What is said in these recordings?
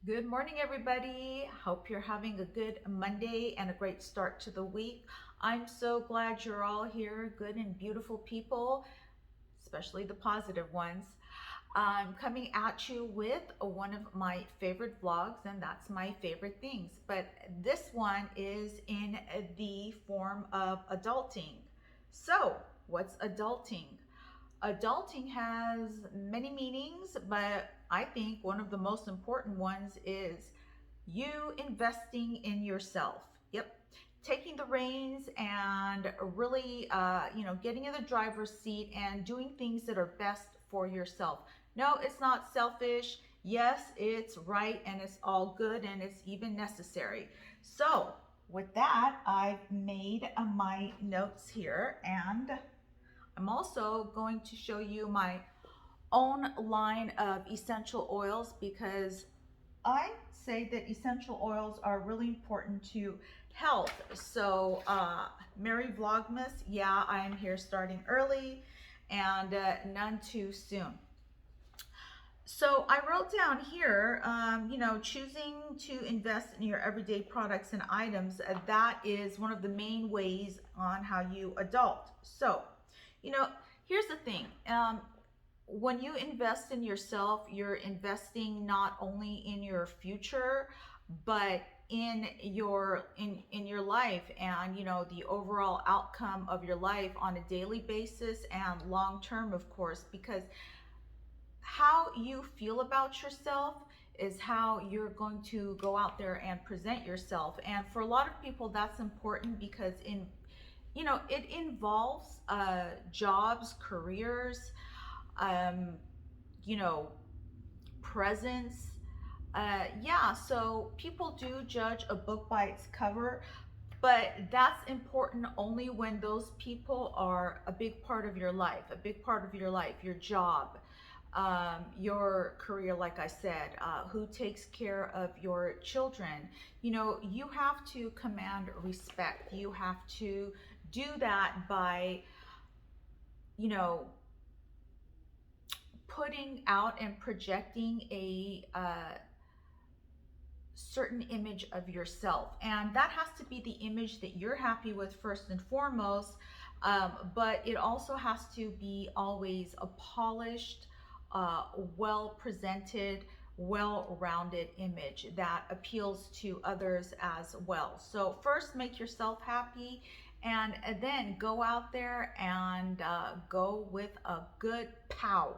Good morning, everybody. Hope you're having a good Monday and a great start to the week. I'm so glad you're all here, good and beautiful people, especially the positive ones. I'm coming at you with one of my favorite vlogs, and that's my favorite things. But this one is in the form of adulting. So, what's adulting? Adulting has many meanings, but I think one of the most important ones is you investing in yourself. Yep. Taking the reins and really, getting in the driver's seat and doing things that are best for yourself. No, it's not selfish. Yes, it's right and it's all good and it's even necessary. So, with that, I've made my notes here, and I'm also going to show you my own line of essential oils because I say that essential oils are really important to health. So, Merry Vlogmas, yeah, I am here starting early and none too soon. So I wrote down here, choosing to invest in your everyday products and items, that is one of the main ways on how you adult. So, you know, here's the thing. When you invest in yourself, you're investing not only in your future, but in your life, and the overall outcome of your life on a daily basis and long term, of course, because how you feel about yourself is how you're going to go out there and present yourself. And for a lot of people, that's important because it involves jobs, careers, um, you know, presence. Yeah, so people do judge a book by its cover, but that's important only when those people are a big part of your life, your job, your career, like I said, who takes care of your children. You have to command respect. You have to do that by, you know, putting out and projecting a certain image of yourself. And that has to be the image that you're happy with first and foremost. But it also has to be always a polished, well presented, well rounded image that appeals to others as well. So, first, make yourself happy, and then go out there and go with a good pow.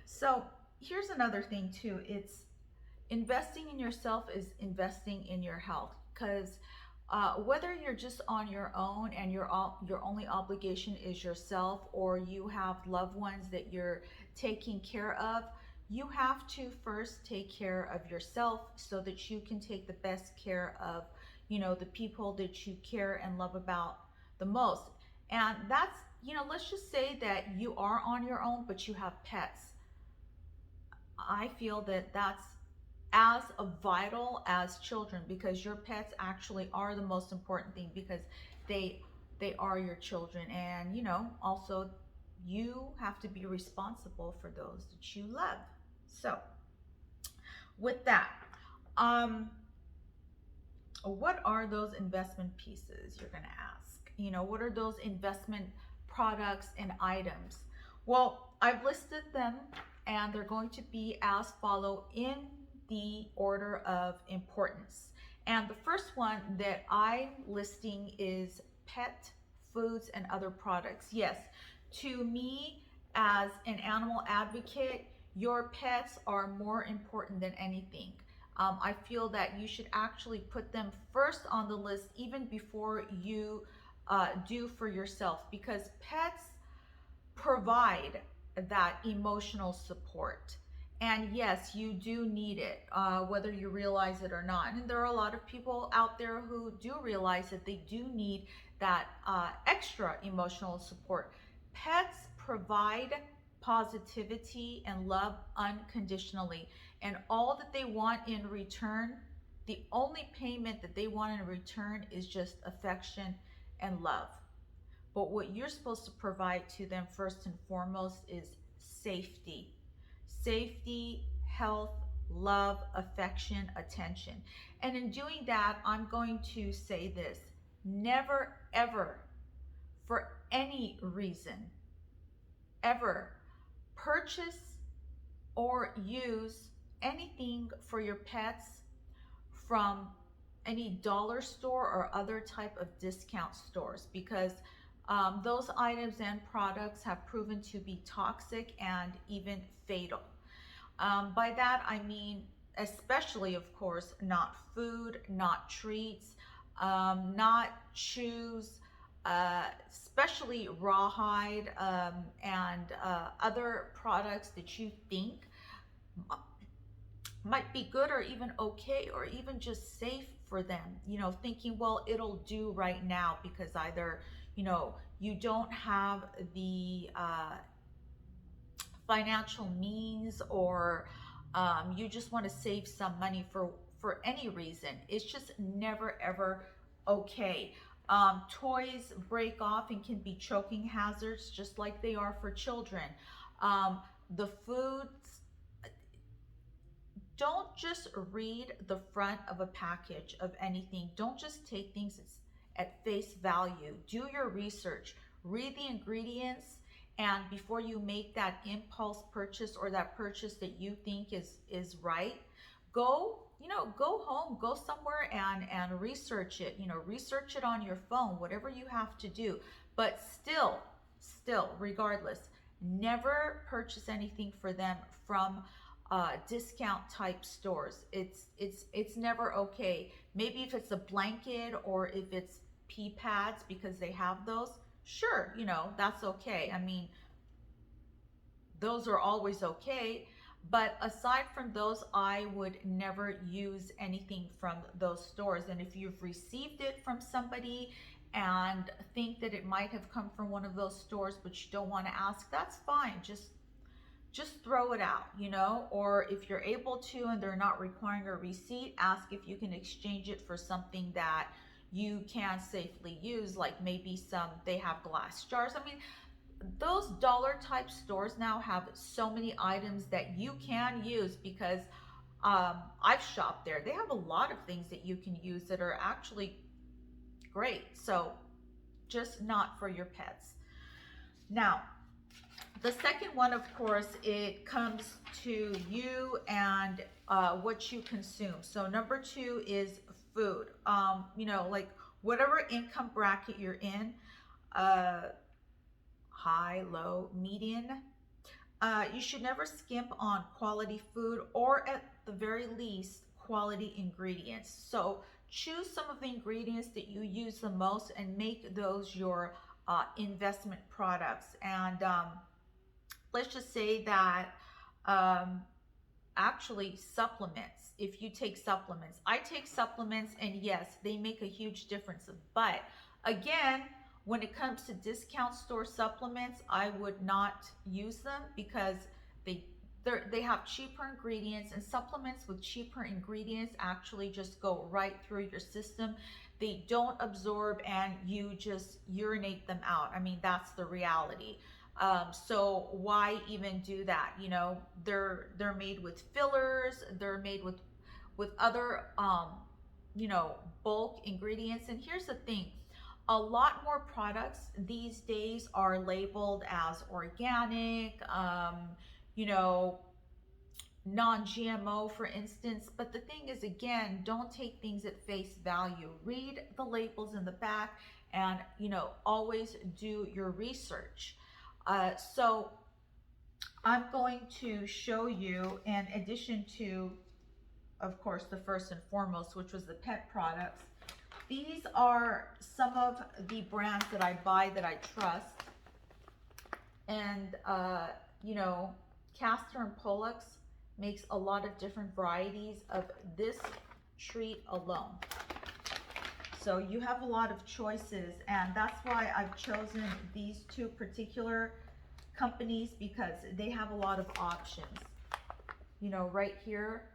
So, here's another thing, too. It's investing in yourself is investing in your health, because whether you're just on your own and your only obligation is yourself, or you have loved ones that you're taking care of, you have to first take care of yourself so that you can take the best care of the people that you care and love about the most. And that's, let's just say that you are on your own but you have pets. I feel that that's as vital as children, because your pets actually are the most important thing, because they they are your children. And also, you have to be responsible for those that you love. So, with that, um what are those investment pieces, you're going to ask? What are those investment products and items? Well, I've listed them, and they're going to be as follow in the order of importance. And the first one that I'm listing is pet foods and other products. Yes, to me, as an animal advocate, your pets are more important than anything. I feel that you should actually put them first on the list even before you do for yourself, because pets provide that emotional support. And yes, you do need it, whether you realize it or not. And there are a lot of people out there who do realize that they do need that extra emotional support. Pets provide positivity and love unconditionally. And all that they want in return, the only payment that they want in return, is just affection and love. But what you're supposed to provide to them first and foremost is safety. Safety, health, love, affection, attention. And in doing that, I'm going to say this: never, ever, for any reason, ever purchase or use anything for your pets from any dollar store or other type of discount stores, because those items and products have proven to be toxic and even fatal. By that, I mean, especially, of course, not food, not treats, not chews, especially rawhide, and other products that you think might be good or even okay or even just safe for them, thinking, well, it'll do right now because either, you don't have the financial means, or you just want to save some money for any reason. It's just never ever okay. Toys break off and can be choking hazards, just like they are for children. The foods, don't just read the front of a package of anything. Don't just take things at face value. Do your research. Read the ingredients, and before you make that impulse purchase or that purchase that you think is right, go go home, go somewhere and research it. Research it on your phone, whatever you have to do. But still, regardless, never purchase anything for them from discount type stores. It's never okay. Maybe if it's a blanket or if it's pee pads, because they have those, sure, that's okay. I mean, those are always okay. But aside from those, I would never use anything from those stores. And if you've received it from somebody and think that it might have come from one of those stores, but you don't want to ask, that's fine. Just throw it out, or if you're able to and they're not requiring a receipt, ask if you can exchange it for something that you can safely use, like maybe they have glass jars. I mean, those dollar type stores now have so many items that you can use, because I've shopped there. They have a lot of things that you can use that are actually great. So just not for your pets. Now, the second one, of course, it comes to you and what you consume. So number 2 is food. Like whatever income bracket you're in, high, low, median, you should never skimp on quality food, or at the very least, quality ingredients. So choose some of the ingredients that you use the most and make those your investment products. And let's just say that actually supplements, if you take supplements, I take supplements, and yes, they make a huge difference. But again, when it comes to discount store supplements, I would not use them, because they have cheaper ingredients, and supplements with cheaper ingredients actually just go right through your system. They don't absorb, and you just urinate them out. I mean, that's the reality. So why even do that? They're made with fillers. They're made with other bulk ingredients. And here's the thing: a lot more products these days are labeled as organic, non-GMO, for instance. But the thing is, again, don't take things at face value. Read the labels in the back, and always do your research. So I'm going to show you, in addition to, of course, the first and foremost, which was the pet products. These are some of the brands that I buy that I trust. And, Castor and Pollux makes a lot of different varieties of this treat alone. So you have a lot of choices, and that's why I've chosen these 2 particular companies, because they have a lot of options, right here.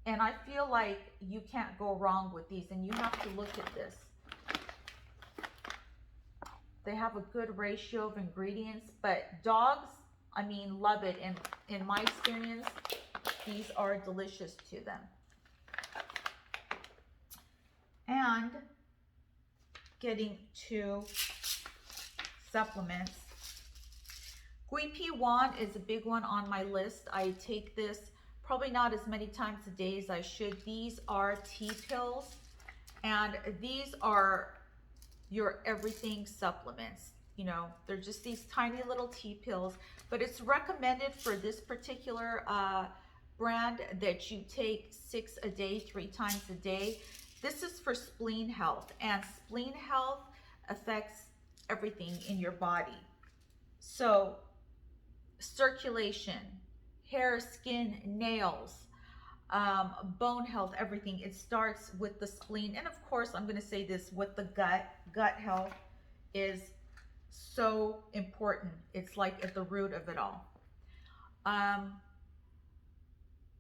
And I feel like you can't go wrong with these, and you have to look at this. They have a good ratio of ingredients, but dogs, I mean, love it. And in my experience, these are delicious to them. And getting to supplements. Guipi-1 is a big one on my list. I take this probably not as many times a day as I should. These are tea pills, and these are your everything supplements. You know, they're just these tiny little tea pills, but it's recommended for this particular brand that you take 6 a day, 3 times a day. This is for spleen health, and spleen health affects everything in your body. So circulation, hair, skin, nails, bone health, everything. It starts with the spleen. And of course, I'm going to say this with the gut. Gut health is so important. It's like at the root of it all.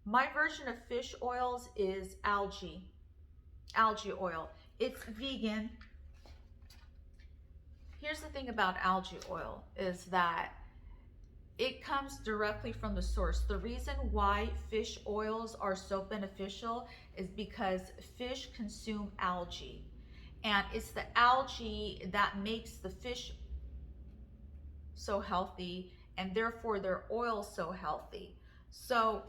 My version of fish oils is algae oil. It's vegan. Here's the thing about algae oil is that it comes directly from the source. The reason why fish oils are so beneficial is because fish consume algae, and it's the algae that makes the fish so healthy, and therefore their oil so healthy. So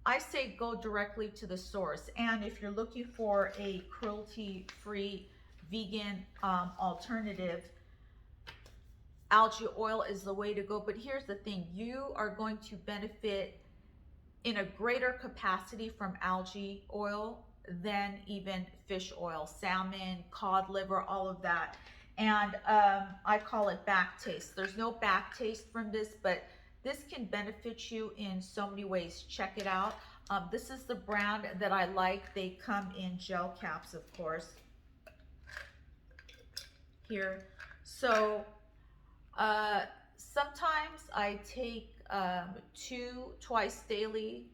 I say go directly to the source. And if you're looking for a cruelty-free vegan alternative, algae oil is the way to go. But here's the thing, you are going to benefit in a greater capacity from algae oil than even fish oil, salmon, cod liver, all of that. And I call it back taste. There's no back taste from this, but this can benefit you in so many ways. Check it out. This is the brand that I like. They come in gel caps, of course. Here. So sometimes I take 2 twice daily.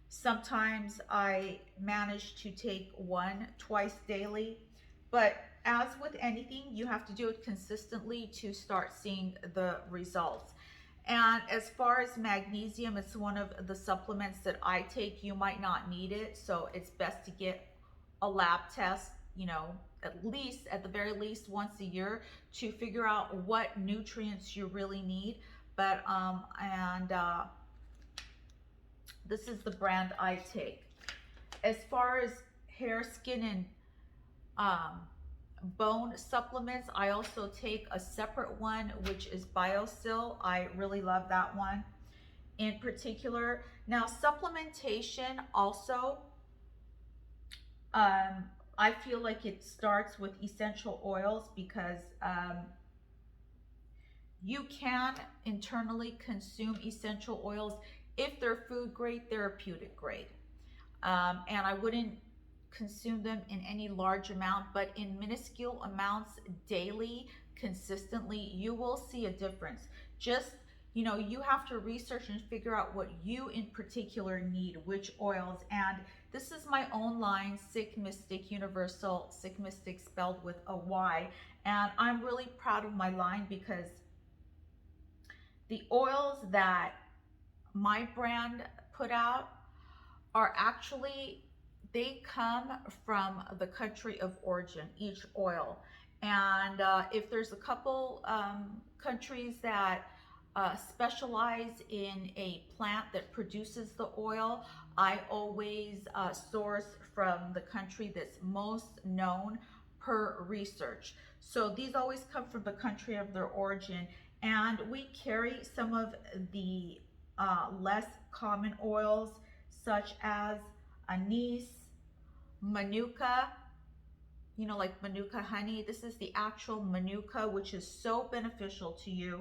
Sometimes I manage to take 1 twice daily. But as with anything, you have to do it consistently to start seeing the results. And as far as magnesium, it's one of the supplements that I take. You might not need it, so it's best to get a lab test, you know, at the very least once a year to figure out what nutrients you really need. But this is the brand I take. As far as hair, skin, and bone supplements, I also take a separate one, which is BioSil. I really love that one in particular. Now, supplementation also, I feel like it starts with essential oils because you can internally consume essential oils if they're food grade, therapeutic grade. And I wouldn't consume them in any large amount, but in minuscule amounts daily, consistently, you will see a difference. Just, you know, you have to research and figure out what you in particular need, which oils. And this is my own line, Sick Mystic Universal, Sick Mystic spelled with a Y. And I'm really proud of my line because the oils that my brand put out are actually, they come from the country of origin, each oil. And if there's a couple countries that specialize in a plant that produces the oil, I always source from the country that's most known per research. So these always come from the country of their origin. And we carry some of the less common oils, such as anise, manuka, you know, like manuka honey. This is the actual manuka, which is so beneficial to you.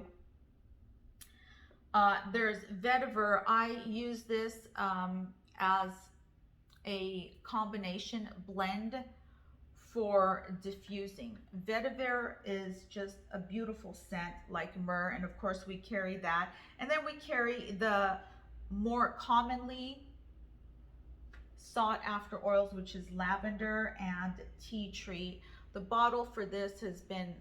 There's vetiver. I use this as a combination blend for diffusing. Vetiver is just a beautiful scent like myrrh, and of course we carry that. And then we carry the more commonly sought after oils, which is lavender and tea tree. The bottle for this has been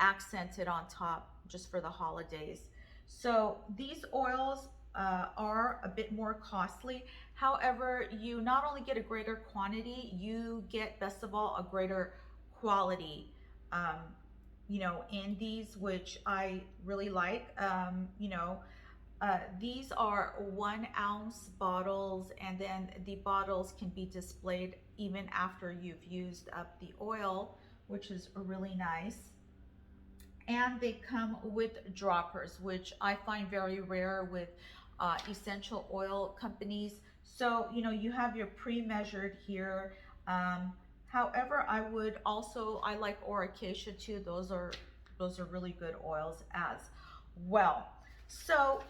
accented on top just for the holidays. So these oils are a bit more costly. However, you not only get a greater quantity, you get, best of all, a greater quality. Um, in these, which I really like. These are 1 ounce bottles, and then the bottles can be displayed even after you've used up the oil, which is really nice. And they come with droppers, which I find very rare with essential oil companies. So, you have your pre-measured here. Um, However, I like Oracacia too. Those are really good oils as well. So,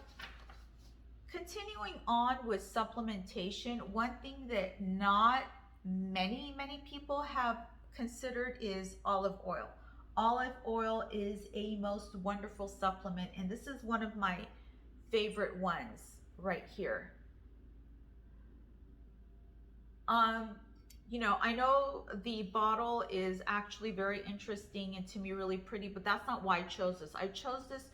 continuing on with supplementation, one thing that not many people have considered is olive oil. Olive oil is a most wonderful supplement, and this is one of my favorite ones right here. Um, I know the bottle is actually very interesting and to me really pretty, but that's not why I chose this. I chose this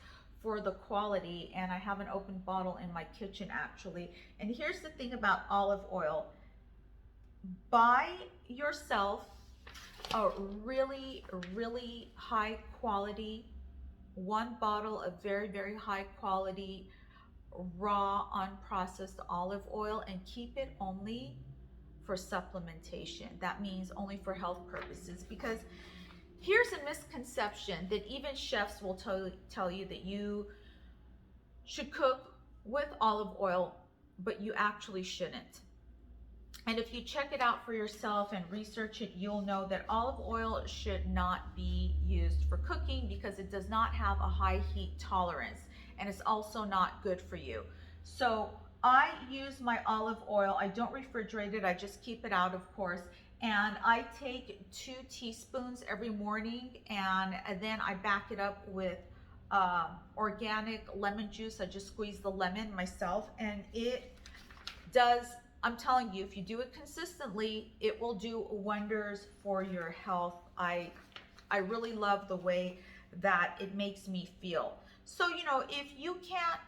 for the quality, and I have an open bottle in my kitchen actually. And here's the thing about olive oil. Buy yourself a really high quality, one bottle of very high quality raw unprocessed olive oil, and keep it only for supplementation. That means only for health purposes, because here's a misconception that even chefs will tell you that you should cook with olive oil, but you actually shouldn't. And if you check it out for yourself and research it, you'll know that olive oil should not be used for cooking because it does not have a high heat tolerance, and it's also not good for you. So I use my olive oil. I don't refrigerate it. I just keep it out, of course. And I take 2 teaspoons every morning, and then I back it up with organic lemon juice. I just squeeze the lemon myself, and it does, I'm telling you, if you do it consistently, it will do wonders for your health. I really love the way that it makes me feel. So, if you can't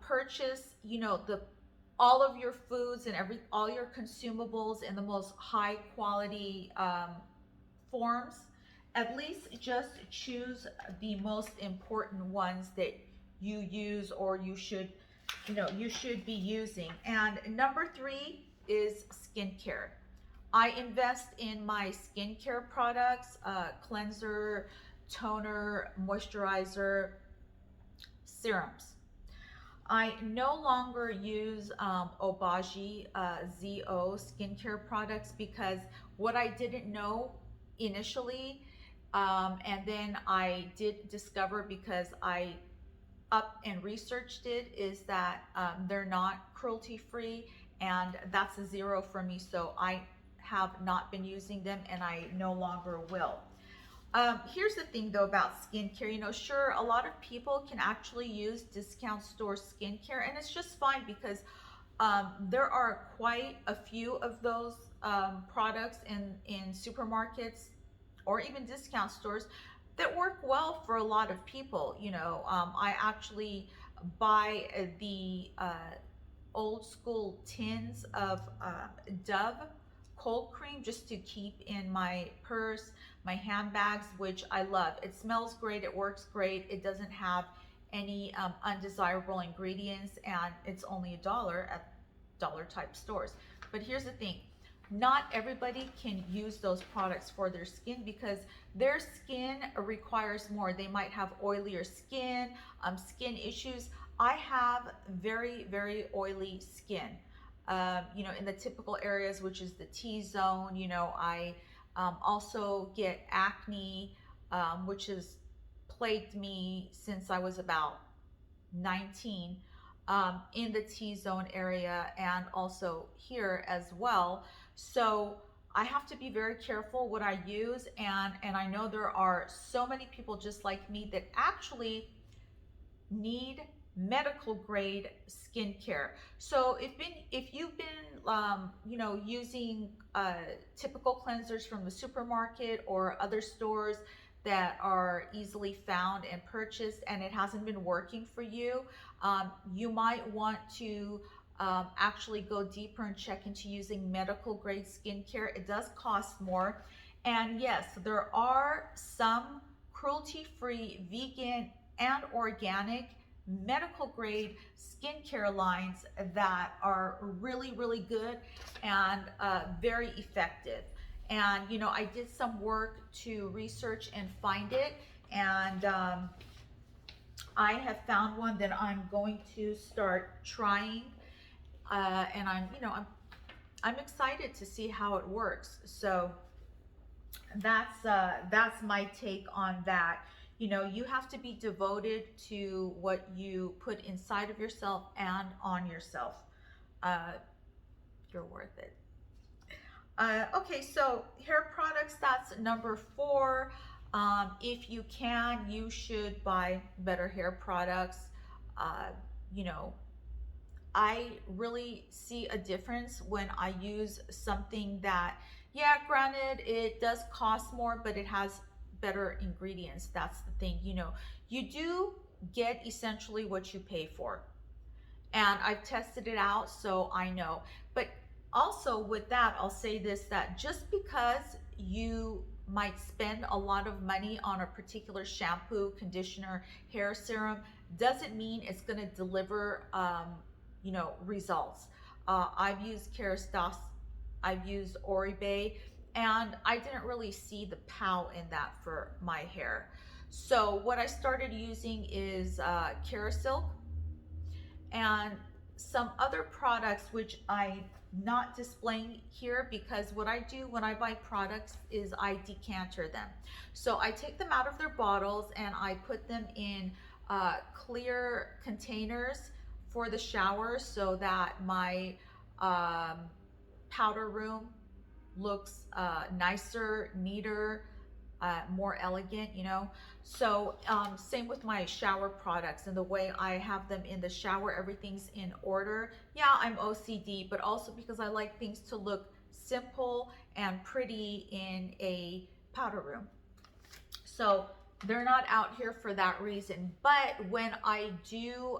purchase, the all of your foods and all your consumables in the most high quality forms, at least just choose the most important ones that you use, or you should be using. And number 3 is skincare. I invest in my skincare products, cleanser, toner, moisturizer, serums. I no longer use Obagi ZO skincare products, because what I didn't know initially, and then I did discover because I up and researched it, is that they're not cruelty free, and that's a zero for me. So I have not been using them, and I no longer will. Here's the thing though about skincare. Sure, a lot of people can actually use discount store skincare, and it's just fine, because there are quite a few of those products in supermarkets or even discount stores that work well for a lot of people. I actually buy the old school tins of Dove cold cream just to keep in my purse, my handbags, which I love. It smells great, it works great, it doesn't have any undesirable ingredients, and it's only $1 at dollar type stores. But here's the thing, not everybody can use those products for their skin, because their skin requires more. They might have oilier skin issues. I have very oily skin. In the typical areas, which is the T-zone. I also get acne, which has plagued me since I was about 19, in the T-zone area, and also here as well. So I have to be very careful what I use, and I know there are so many people just like me that actually need medical grade skincare. So if you've been using typical cleansers from the supermarket or other stores that are easily found and purchased and it hasn't been working for you, you might want to actually go deeper and check into using medical grade skincare. It does cost more. And yes, there are some cruelty free, vegan, and organic medical grade skincare lines that are really, really good and very effective. And you know, I did some work to research and find it, and I have found one that I'm going to start trying, and I'm excited to see how it works. So that's my take on that. You know, you have to be devoted to what you put inside of yourself and on yourself. Uh, you're worth it. Okay, so hair products, that's number 4. If you can, you should buy better hair products. Uh, you know, I really see a difference when I use something that, yeah, granted, it does cost more, but it has better ingredients. That's the thing. You know, you do get essentially what you pay for. And I've tested it out, so I know. But also with that, I'll say this, that just because you might spend a lot of money on a particular shampoo, conditioner, hair serum, doesn't mean it's going to deliver, you know, results. I've used Kerastase, I've used Oribe, and I didn't really see the pow in that for my hair. So what I started using is Kerasilk and some other products which I'm not displaying here, because what I do when I buy products is I decanter them. So I take them out of their bottles and I put them in clear containers for the shower so that my powder room looks nicer, neater, more elegant, you know. So same with my shower products and the way I have them in the shower, everything's in order. Yeah, I'm OCD, but also because I like things to look simple and pretty in a powder room. So they're not out here for that reason. But when I do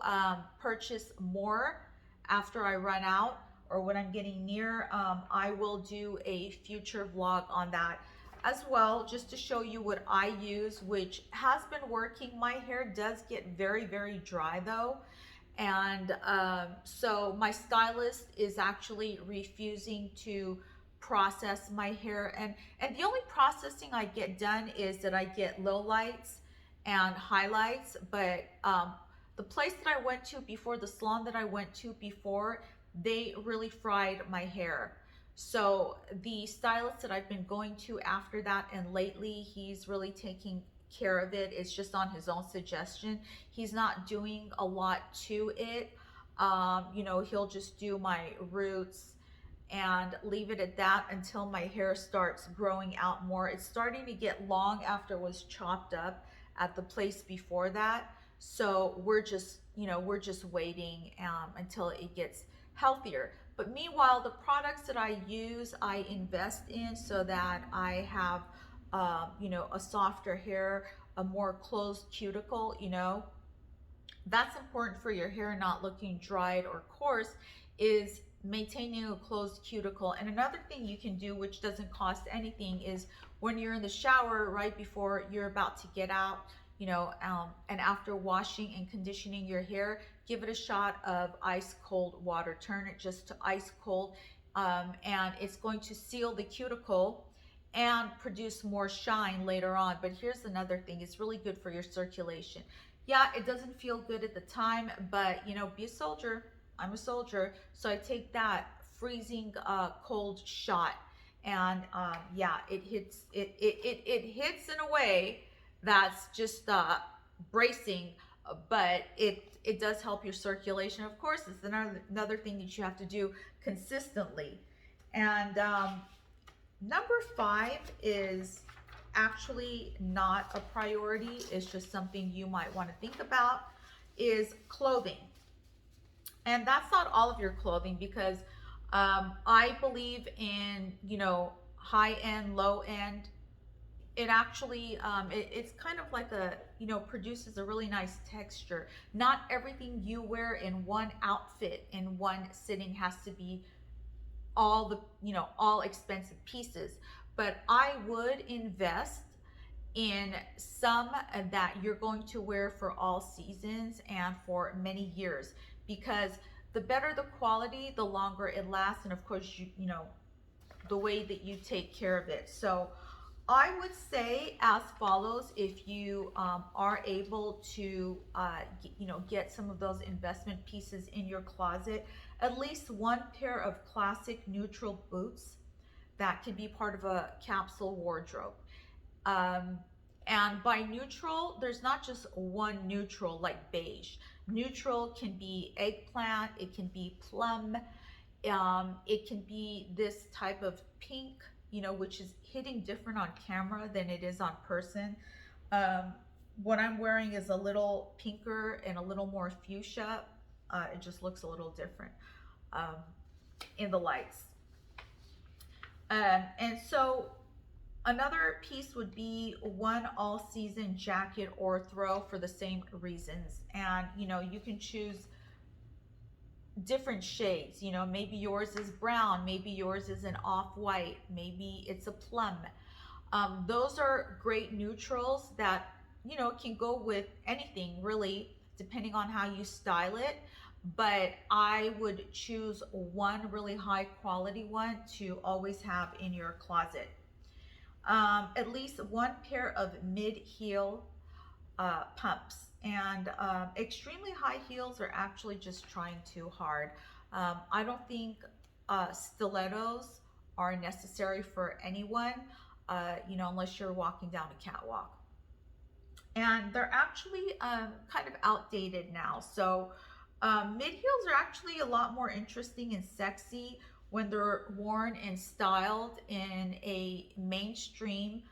purchase more after I run out or when I'm getting near, I will do a future vlog on that as well, just to show you what I use, which has been working. My hair does get very, very dry though. And so my stylist is actually refusing to process my hair. And the only processing I get done is that I get lowlights and highlights. But the place that I went to before, the salon that I went to before, they really fried my hair. So the stylist that I've been going to after that, and lately he's really taking care of it. It's just on his own suggestion. He's not doing a lot to it. You know, he'll just do my roots and leave it at that until my hair starts growing out more. It's starting to get long after it was chopped up at the place before that. So we're just, you know, we're just waiting until it gets healthier. But meanwhile, the products that I use, I invest in so that I have, you know, a softer hair, a more closed cuticle, you know. That's important for your hair not looking dried or coarse, is maintaining a closed cuticle. And another thing you can do, which doesn't cost anything, is when you're in the shower right before you're about to get out, you know, and after washing and conditioning your hair, give it a shot of ice cold water. Turn it just to ice cold, and it's going to seal the cuticle and produce more shine later on. But here's another thing, it's really good for your circulation. Yeah, it doesn't feel good at the time, but you know, be a soldier. I'm a soldier, so I take that freezing cold shot, and yeah, it hits it hits in a way that's just bracing, but it does help your circulation. Of course, it's another thing that you have to do consistently. And number 5 is actually not a priority. It's just something you might want to think about, is clothing. And that's not all of your clothing, because I believe in, you know, high end, low end, it actually it's kind of like a, you know, produces a really nice texture. Not everything you wear in one outfit in one sitting has to be all the, you know, all expensive pieces, but I would invest in some that you're going to wear for all seasons and for many years, because the better the quality, the longer it lasts, and of course you know, the way that you take care of it. So I would say as follows: if you are able to, you know, get some of those investment pieces in your closet, at least one pair of classic neutral boots that can be part of a capsule wardrobe. Um, and by neutral, there's not just one neutral like beige. Neutral can be eggplant, it can be plum, it can be this type of pink, you know, which is hitting different on camera than it is on person. Um, what I'm wearing is a little pinker and a little more fuchsia. It just looks a little different um, in the lights. And so another piece would be one all season jacket or throw for the same reasons. And you know, you can choose different shades. You know, maybe yours is brown, maybe yours is an off-white, maybe it's a plum. Those are great neutrals that, you know, can go with anything really, depending on how you style it. But I would choose one really high quality one to always have in your closet. At least one pair of mid-heel pumps. And extremely high heels are actually just trying too hard. I don't think stilettos are necessary for anyone, you know, unless you're walking down a catwalk. And they're actually kind of outdated now. So mid heels are actually a lot more interesting and sexy when they're worn and styled in a mainstream,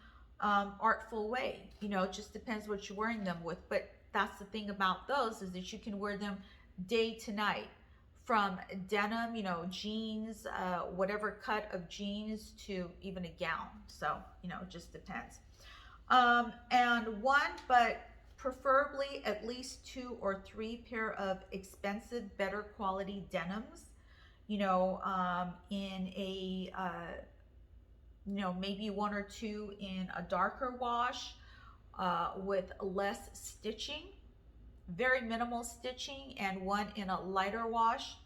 artful way. You know, it just depends what you're wearing them with. But that's the thing about those, is that you can wear them day to night, from denim, you know, jeans, whatever cut of jeans, to even a gown. So, you know, it just depends. And one, but preferably at least two or three pair of expensive, better quality denims, you know, in a, you know, maybe one or two in a darker wash, with less stitching, very minimal stitching, and one in a lighter wash.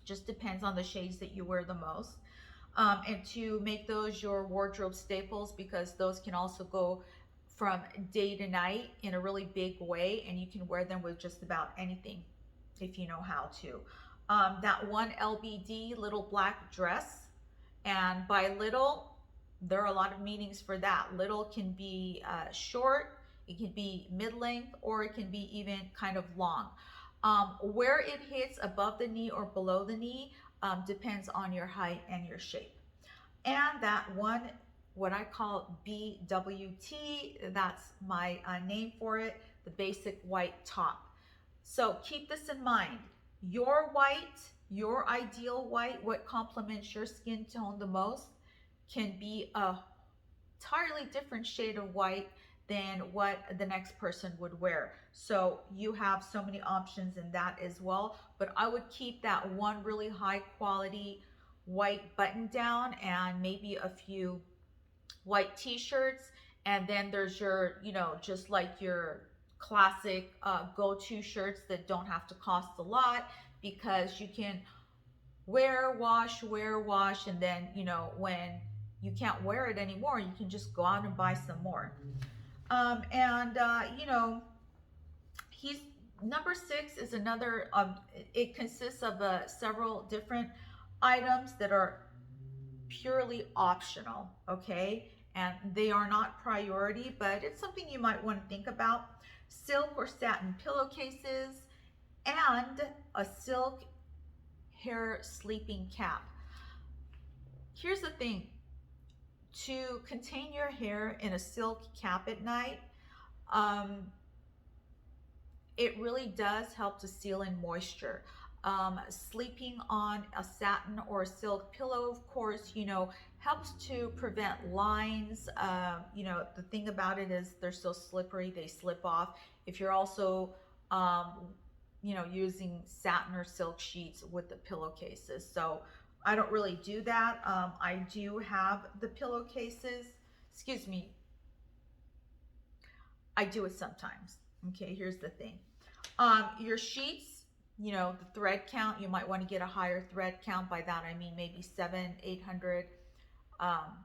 Just depends on the shades that you wear the most. And to make those your wardrobe staples, because those can also go from day to night in a really big way, and you can wear them with just about anything if you know how to. That one LBD little black dress, and by little, there are a lot of meanings for that. Little can be short, it can be mid-length, or it can be even kind of long. Where it hits above the knee or below the knee depends on your height and your shape. And that one, what I call BWT, that's my name for it, the basic white top. So keep this in mind. Your white, your ideal white, what complements your skin tone the most, can be a entirely different shade of white than what the next person would wear. So you have so many options in that as well. But I would keep that one really high quality white button down, and maybe a few white t-shirts. And then there's your, you know, just like your classic go-to shirts that don't have to cost a lot, because you can wear, wash, and then, you know, when you can't wear it anymore, you can just go out and buy some more. You know, he's number six is another. It consists of several different items that are purely optional. Okay, and they are not priority, but it's something you might want to think about. Silk or satin pillowcases, and a silk hair sleeping cap. Here's the thing: to contain your hair in a silk cap at night, um, it really does help to seal in moisture. Sleeping on a satin or a silk pillow, of course, helps to prevent lines. The thing about it is they're so slippery, they slip off. If you're also, um, using satin or silk sheets with the pillowcases. So I don't really do that. I do have the pillowcases. Excuse me, I do it sometimes. Okay, here's the thing. Your sheets, the thread count, you might want to get a higher thread count. By that I mean maybe 700, 800, um,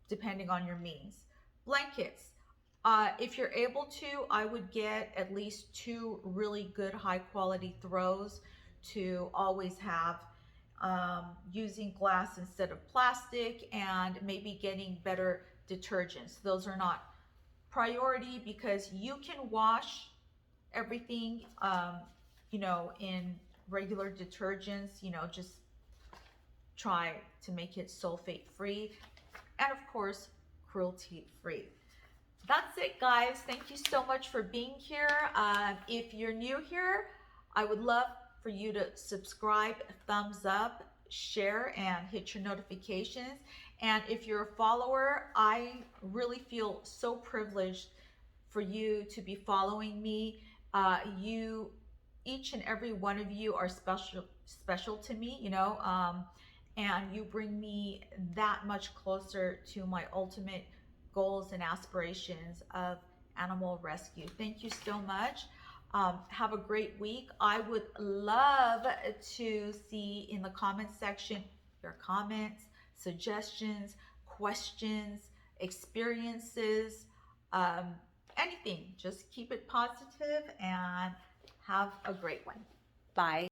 depending on your means. Blankets. If you're able to, I would get at least two really good high quality throws to always have, using glass instead of plastic, and maybe getting better detergents. Those are not priority because you can wash everything, in regular detergents, just try to make it sulfate free and of course cruelty free. That's it, guys. Thank you so much for being here. If you're new here, I would love for you to subscribe, thumbs up, share, and hit your notifications. And if you're a follower, I really feel so privileged for you to be following me. You, each and every one of you, are special to me. And you bring me that much closer to my ultimate goals and aspirations of animal rescue. Thank you so much. Have a great week. I would love to see in the comment section your comments, suggestions, questions, experiences, anything. Just keep it positive and have a great one. Bye.